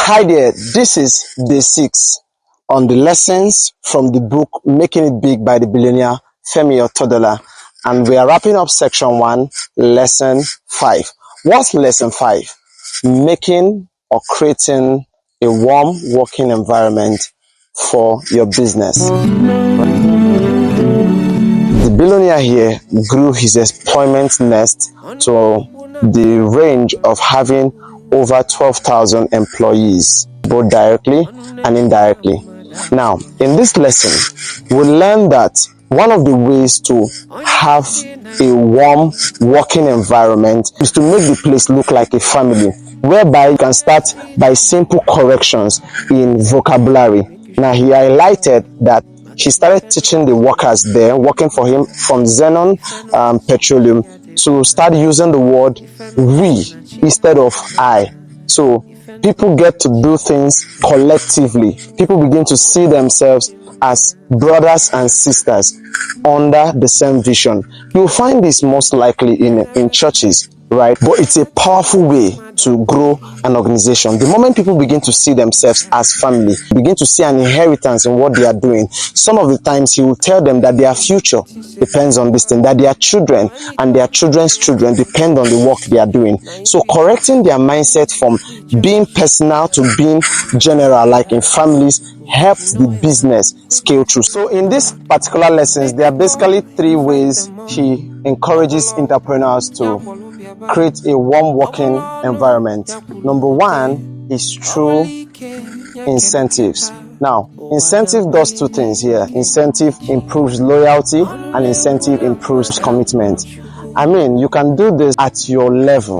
Hi there, this is day 6 on the lessons from the book Making It Big by the Billionaire Femi Otedola, and we are wrapping up section 1, lesson 5. What's lesson 5? Making or creating a warm working environment for your business. The billionaire here grew his employment nest to the range of having over 12,000 employees, both directly and indirectly. Now, in this lesson, we'll learn that one of the ways to have a warm working environment is to make the place look like a family, whereby you can start by simple corrections in vocabulary. Now, he highlighted that he started teaching the workers there, working for him from Xenon Petroleum, to start using the word we instead of I. So people get to do things collectively. People begin to see themselves as brothers and sisters under the same vision. You'll find this most likely in churches, right? But it's a powerful way to grow an organization. The moment people begin to see themselves as family, begin to see an inheritance in what they are doing, some of the times he will tell them that their future depends on this thing, that their children and their children's children depend on the work they are doing. So correcting their mindset from being personal to being general, like in families, helps the business scale through. So in this particular lessons, there are basically 3 ways he encourages entrepreneurs to create a warm working environment. Number 1 is through incentives. Now, incentive does 2 things here. Incentive improves loyalty and incentive improves commitment. I mean, you can do this at your level.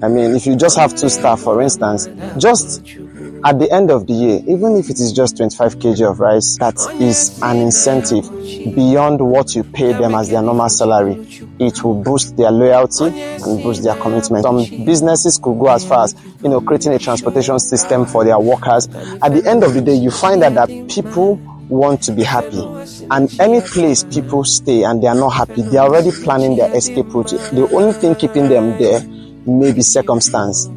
I mean, if you just have 2 staff, for instance, just at the end of the year, even if it is just 25 kg of rice, that is an incentive beyond what you pay them as their normal salary. It will boost their loyalty and boost their commitment. Some businesses could go as far as, creating a transportation system for their workers. At the end of the day, you find that people want to be happy. And any place people stay and they are not happy, they are already planning their escape route. The only thing keeping them there may be circumstance.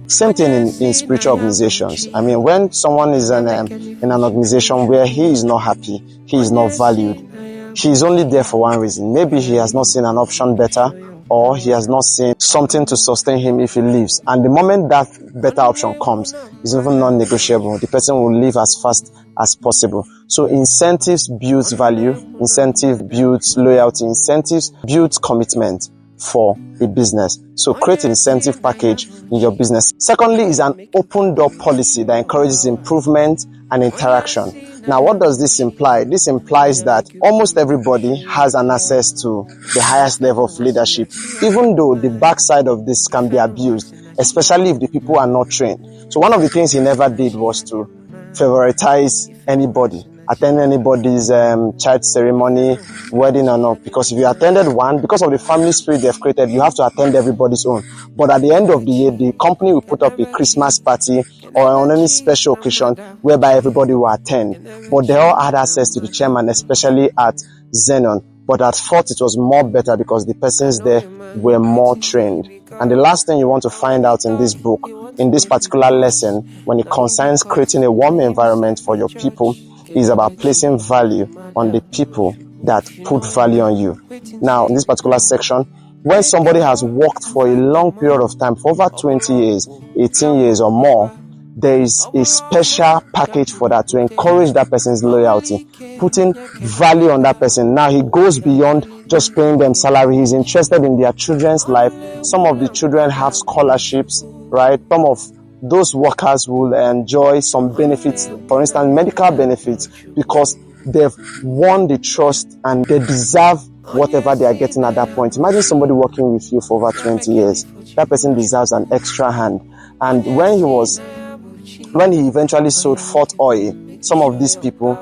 Same thing in spiritual organizations. I mean, when someone is in an organization where he is not happy, he is not valued, he is only there for one reason. Maybe he has not seen an option better, or he has not seen something to sustain him if he leaves. And the moment that better option comes, it's even non-negotiable. The person will leave as fast as possible. So incentives builds value, incentive builds loyalty, incentives builds commitment for a business. So create an incentive package in your business. Secondly is an open door policy that encourages improvement and interaction. Now, what does this imply? This implies that almost everybody has an access to the highest level of leadership, even though the backside of this can be abused, especially if the people are not trained. So one of the things he never did was to favoritize anybody, attend anybody's child ceremony, wedding or not. Because if you attended one, because of the family spirit they've created, you have to attend everybody's own. But at the end of the year, the company will put up a Christmas party or on any special occasion whereby everybody will attend. But they all had access to the chairman, especially at Xenon. But at Fort, it was more better because the persons there were more trained. And the last thing you want to find out in this book, in this particular lesson, when it concerns creating a warm environment for your people, is about placing value on the people that put value on you. Now, in this particular section, when somebody has worked for a long period of time, for over 20 years, 18 years or more, there is a special package for that to encourage that person's loyalty, putting value on that person. Now, he goes beyond just paying them salary. He's interested in their children's life. Some of the children have scholarships, right? Some of those workers will enjoy some benefits, for instance, medical benefits, because they've won the trust and they deserve whatever they are getting at that point. Imagine somebody working with you for over 20 years. That person deserves an extra hand. And when he eventually sold Fort Oil, some of these people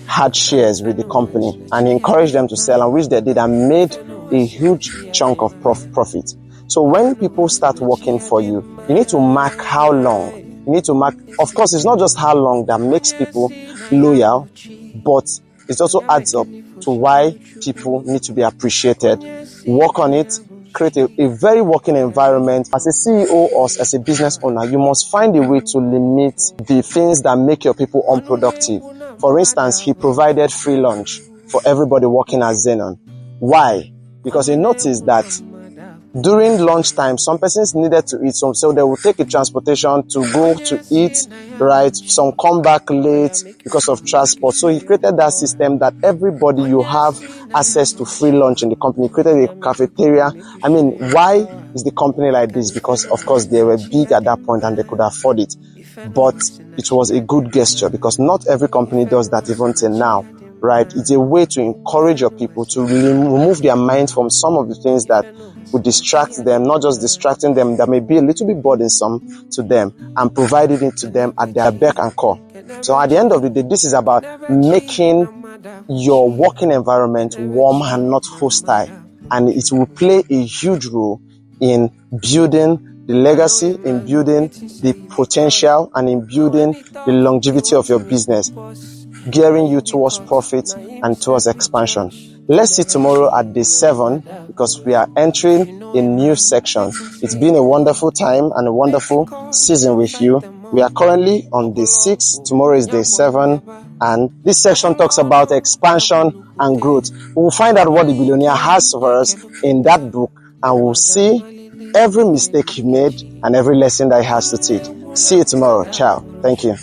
had shares with the company and he encouraged them to sell, and which they did, and made a huge chunk of profit. So when people start working for you, you need to mark how long. You need to mark, of course, it's not just how long that makes people loyal, but it also adds up to why people need to be appreciated. Work on it create a very working environment. As a CEO or as a business owner, you must find a way to limit the things that make your people unproductive. For instance, he provided free lunch for everybody working at Xenon. Why? Because he noticed that during lunchtime, some persons needed to eat, so they would take a transportation to go to eat, right? Some come back late because of transport. So he created that system that everybody, you have access to free lunch in the company. He created a cafeteria. I mean, why is the company like this? Because of course they were big at that point and they could afford it. But it was a good gesture because not every company does that even till now. Right? It's a way to encourage your people to remove their minds from some of the things that would distract them, not just distracting them, that may be a little bit burdensome to them, and providing it to them at their beck and call. So at the end of the day, this is about making your working environment warm and not hostile. And it will play a huge role in building the legacy, in building the potential, and in building the longevity of your business, gearing you towards profit and towards expansion. Let's see tomorrow at day 7 because we are entering a new section. It's been a wonderful time and a wonderful season with you. We are currently on day 6. Tomorrow is day 7. And this section talks about expansion and growth. We'll find out what the billionaire has for us in that book, and we'll see every mistake he made and every lesson that he has to teach. See you tomorrow. Ciao. Thank you.